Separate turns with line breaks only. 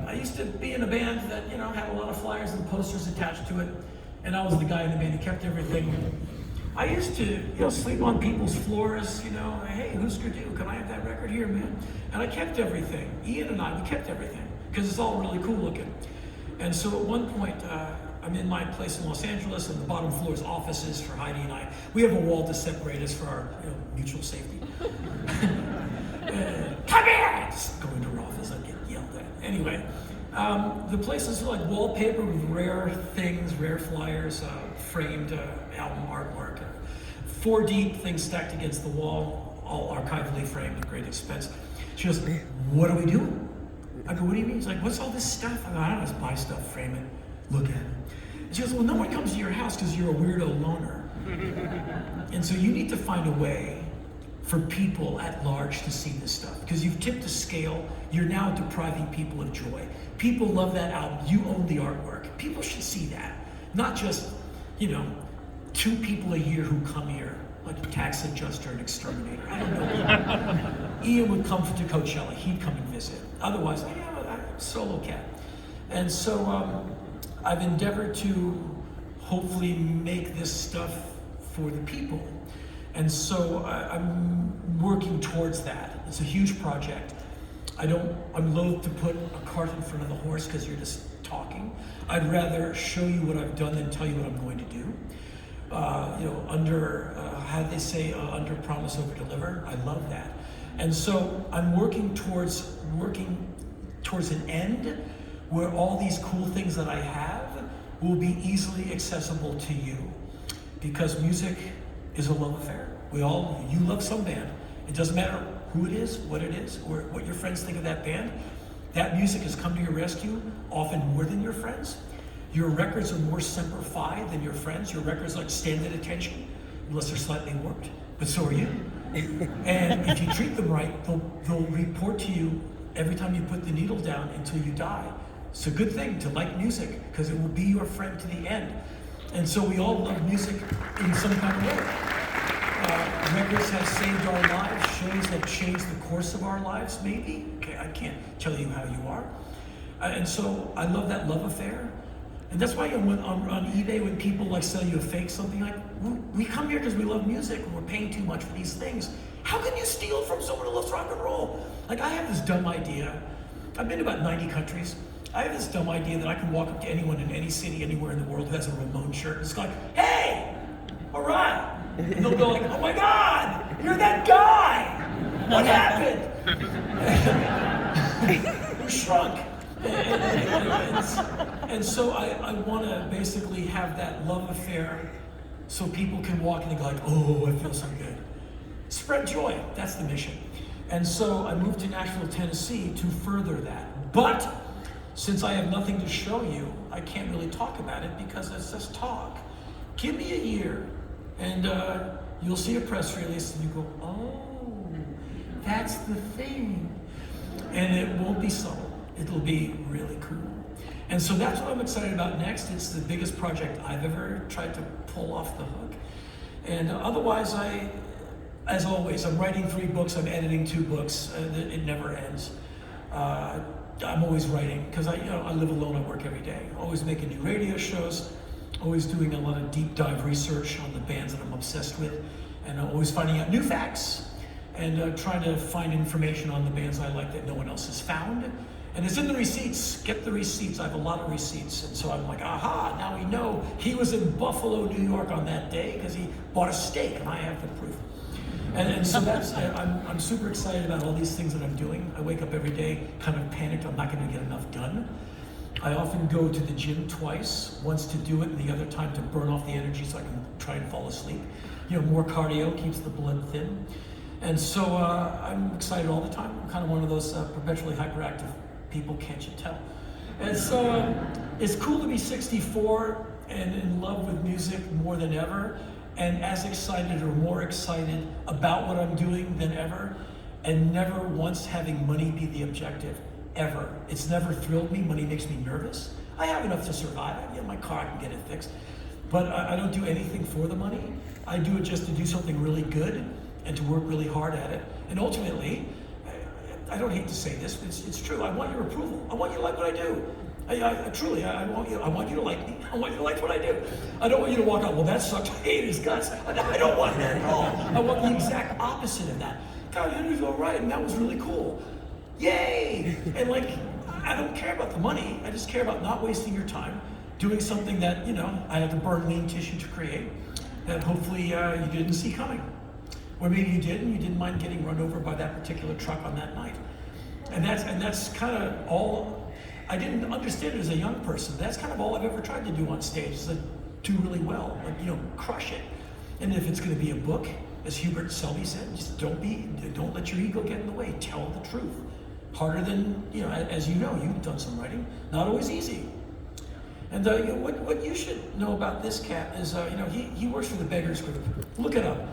I used to be in a band that, you know, had a lot of flyers and posters attached to it, and I was the guy in the band who kept everything. I used to, you know, sleep on people's floors, you know, hey, Husker Du, can I have that record here, man? And I kept everything. Ian and I, we kept everything, because it's all really cool looking. And so at one point, I'm in my place in Los Angeles, and the bottom floor is offices for Heidi and I. We have a wall to separate us for our, you know, mutual safety. Come here! Just go into her office, I'd get yelled at. Anyway, the place is like wallpaper with rare things, rare flyers, framed album artwork, 4 deep things stacked against the wall, all archivally framed at great expense. She goes, what do we do? I go, what do you mean? She's like, what's all this stuff? I go, I don't just buy stuff, frame it, look at it. And she goes, well, no one comes to your house because you're a weirdo loner. And so you need to find a way for people at large to see this stuff, because you've tipped the scale. You're now depriving people of joy. People love that album. You own the artwork. People should see that, not just, you know, 2 people a year who come here, like a tax adjuster and exterminator. I don't know. Ian would come to Coachella. He'd come and visit. Otherwise, I'm a solo cat. And so I've endeavored to hopefully make this stuff for the people. And so I'm working towards that. It's a huge project. I'm loath to put a cart in front of the horse because you're just talking. I'd rather show you what I've done than tell you what I'm going to do. You know, how do they say, under promise, over deliver? I love that. And so I'm working towards an end where all these cool things that I have will be easily accessible to you, because music is a love affair. You love some band. It doesn't matter who it is, or what your friends think of that band. That music has come to your rescue, often more than your friends. Your records are more Semper Fi than your friends. Your records like stand at attention, unless they're slightly warped, but so are you. And if you treat them right, they'll report to you every time you put the needle down until you die. It's a good thing to like music, because it will be your friend to the end. And so we all love music in some kind of way. Records have saved our lives, shows have changed the course of our lives, maybe. Okay, I can't tell you how you are. And so I love that love affair. And that's why on eBay, when people like sell you a fake something, like, we come here because we love music and we're paying too much for these things. How can you steal from someone who loves rock and roll? Like, I have this dumb idea. I've been to about 90 countries. I have this dumb idea that I can walk up to anyone in any city, anywhere in the world who has a Ramon shirt. It's like, hey, all right. And they'll go like, oh my God, you're that guy. What happened? You shrunk. And so I want to basically have that love affair so people can walk in and go like, oh, I feel so good. Spread joy, that's the mission. And so I moved to Nashville, Tennessee to further that. But since I have nothing to show you, I can't really talk about it because it's just talk. Give me a year and you'll see a press release and you go, oh, that's the thing. And it won't be subtle. It'll be really cool. And so that's what I'm excited about next. It's the biggest project I've ever tried to pull off the hook. And otherwise, as always, I'm writing 3 books, I'm editing 2 books. It never ends. I'm always writing, because I live alone, I work every day. Always making new radio shows, always doing a lot of deep dive research on the bands that I'm obsessed with, and always finding out new facts, and trying to find information on the bands I like that no one else has found. And it's in the receipts. Get the receipts. I have a lot of receipts. And so I'm like, aha, now we know he was in Buffalo, New York on that day because he bought a steak, and I have the proof. And so I'm super excited about all these things that I'm doing. I wake up every day kind of panicked I'm not going to get enough done. I often go to the gym twice, once to do it and the other time to burn off the energy so I can try and fall asleep. More cardio keeps the blood thin. And so I'm excited all the time. I'm kind of one of those perpetually hyperactive people, can't you tell? And so it's cool to be 64 and in love with music more than ever, and as excited or more excited about what I'm doing than ever, and never once having money be the objective, ever. It's never thrilled me. Money makes me nervous. I have enough to survive. I get my car, I can get it fixed. But I don't do anything for the money. I do it just to do something really good and to work really hard at it. And ultimately, I don't hate to say this, but it's true. I want your approval. I want you to like what I do. I truly, I want you to like me. I want you to like what I do. I don't want you to walk out, well, that sucked. I hate his guts. I don't want that at all. I want the exact opposite of that. God, you was all right, and that was really cool. Yay! And like, I don't care about the money. I just care about not wasting your time, doing something that, I had to burn lean tissue to create, that hopefully you didn't see coming. Or maybe you did, and you didn't mind getting run over by that particular truck on that night. And that's kind of all. I didn't understand it as a young person. That's kind of all I've ever tried to do on stage, is like do really well, like crush it. And if it's going to be a book, as Hubert Selby said, just don't let your ego get in the way. Tell the truth. Harder than, as you've done some writing, not always easy. And what you should know about this cat is, he works for the Beggars Group. Look it up.